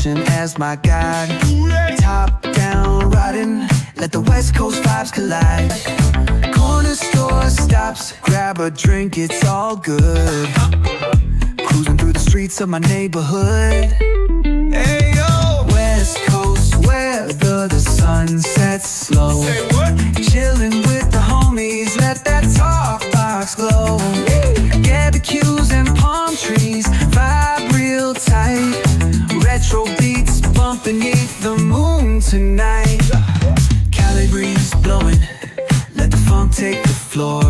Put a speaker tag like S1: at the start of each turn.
S1: ocean as my guide. Top down riding, let the West Coast vibes collide. Corner store stops, grab a drink, it's all good. Cruising through the streets of my neighborhood. Hey yo! West Coast weather, the sun sets slow.
S2: Say what?
S1: Chilling with the homies, let that talk box glow. Barbecues and palm trees, vibe real tight. Retro beats bumping beneath the moon tonight. Cali breeze blowing, let the funk take the floor.